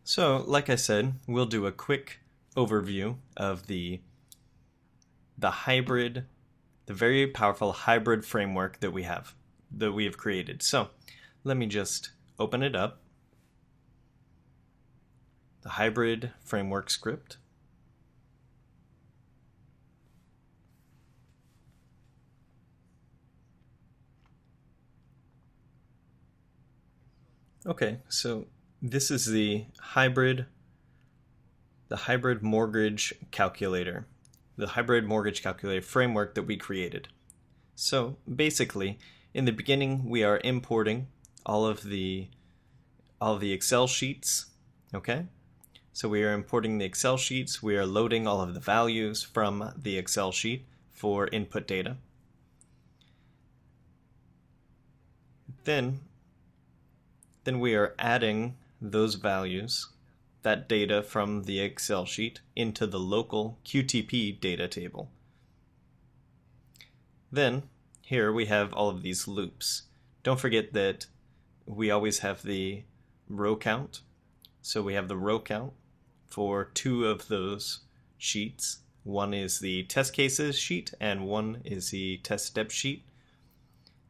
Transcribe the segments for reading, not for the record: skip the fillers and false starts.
So, like I said, we'll do a quick overview of the hybrid, the very powerful hybrid framework that we have created. So, let me just open it up. The hybrid framework script. Okay, so this is the hybrid mortgage calculator, the hybrid mortgage calculator framework that we created. So basically, in the beginning, we are importing all of the Excel sheets. Okay, so we are importing the Excel sheets. We are loading all of the values from the Excel sheet for input data. Then we are adding those values, that data from the Excel sheet, into the local QTP data table. Then here we have all of these loops. Don't forget that we always have the row count. So we have the row count for two of those sheets. One is the test cases sheet and one is the test step sheet.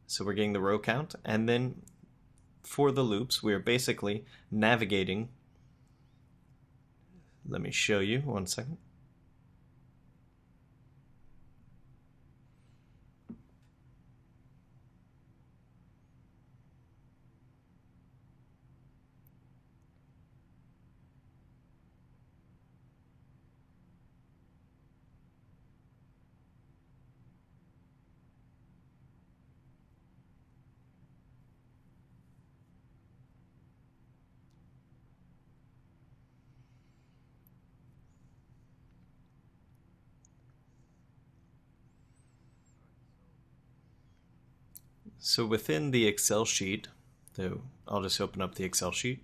So we're getting the row count, and then for the loops, we're basically navigating. Let me show you 1 second. So within the Excel sheet, I'll just open up the Excel sheet.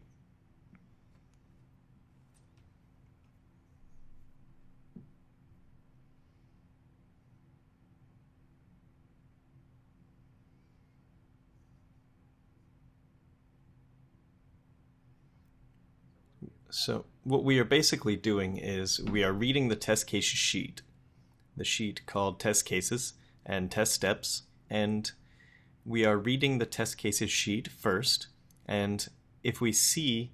So what we are basically doing is we are reading the test cases sheet, the sheet called test cases and test steps, and we are reading the test cases sheet first, and if we see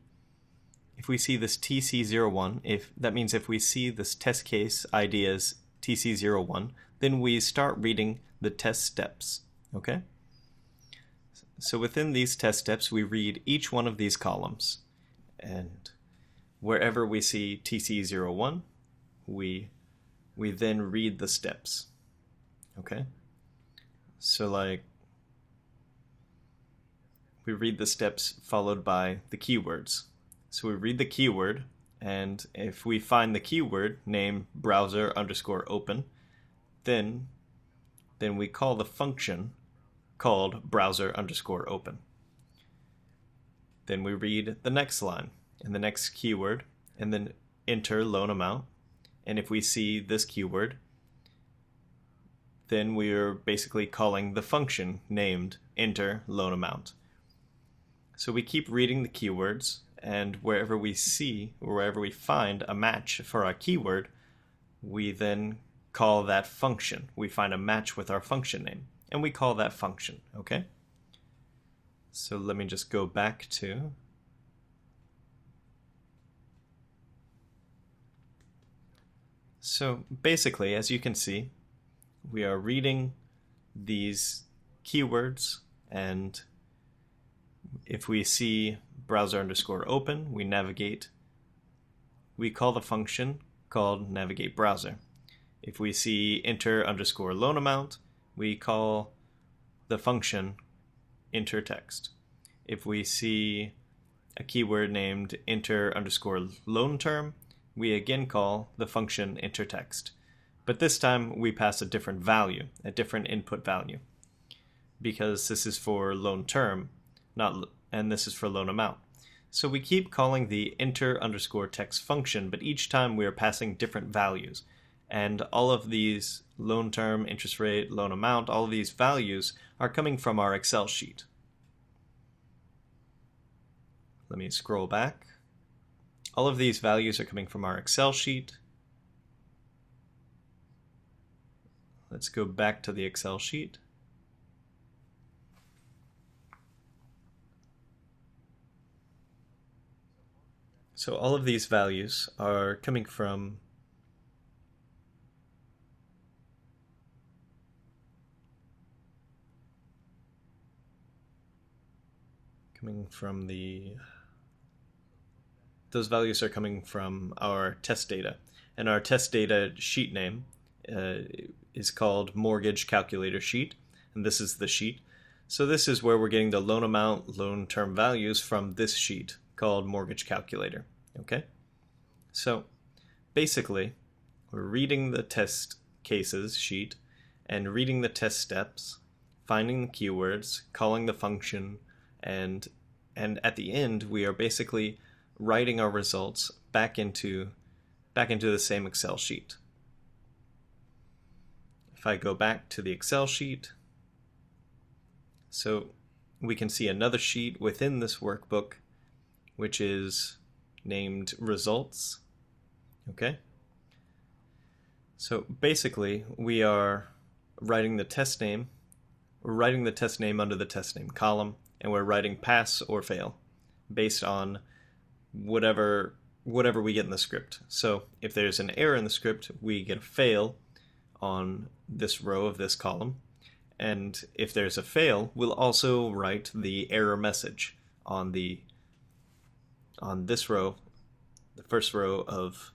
this TC01, that means if we see this test case ID as TC01, then we start reading the test steps. Okay? So within these test steps, we read each one of these columns, and wherever we see TC01, we then read the steps. Okay? So like, we read the steps followed by the keywords. So we read the keyword, and if we find the keyword named browser_open, then we call the function called browser_open. Then we read the next line and the next keyword, and then enter loan amount. And if we see this keyword, then we are basically calling the function named enter loan amount. So we keep reading the keywords, and wherever we find a match for our keyword, we then call that function. We find a match with our function name, and we call that function, okay? So let me just go back to So basically, as you can see, we are reading these keywords, and if we see browser_open, we call the function called navigate browser. If we see enter_loan amount, we call the function enter text. If we see a keyword named enter_loan term, we again call the function enter text. But this time we pass a different value, a different input value, because this is for loan term, and this is for loan amount. So we keep calling the enter_text function, but each time we are passing different values. And all of these loan term, interest rate, loan amount, all of these values are coming from our Excel sheet. Let me scroll back. all of these values are coming from our Excel sheet. Let's go back to the Excel sheet. So all of these values are coming from those values are coming from our test data, and our test data sheet name is called Mortgage Calculator Sheet, and this is the sheet. So this is where we're getting the loan amount, loan term values from this sheet called Mortgage Calculator. Okay, so basically we're reading the test cases sheet and reading the test steps, finding the keywords, calling the function, and at the end we are basically writing our results back into the same Excel sheet. If I go back to the Excel sheet, so we can see another sheet within this workbook, which is named results. Okay, so basically we are writing the test name, we're writing the test name under the test name column, and we're writing pass or fail based on whatever we get in the script. So if there's an error in the script, we get a fail on this row of this column, and if there's a fail, we'll also write the error message on this row, the first row of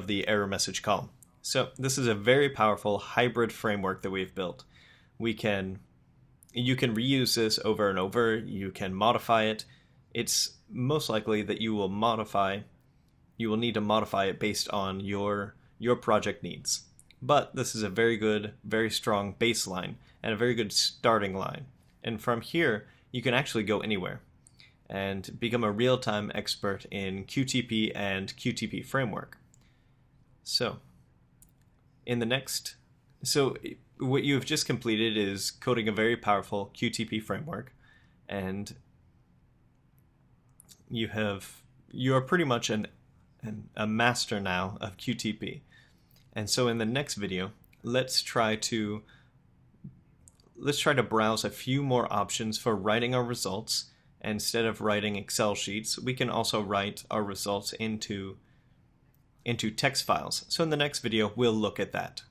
the error message column. So this is a very powerful hybrid framework that we've built. You can reuse this over and over. You can modify it. It's most likely that you will need to modify it based on your project needs. But this is a very good, very strong baseline and a very good starting line. And from here, you can actually go anywhere and become a real-time expert in QTP and QTP framework. So what you have just completed is coding a very powerful QTP framework, and you are pretty much a master now of QTP. And so in the next video, let's try to browse a few more options for writing our results. Instead of writing Excel sheets, we can also write our results into text files. So in the next video, we'll look at that.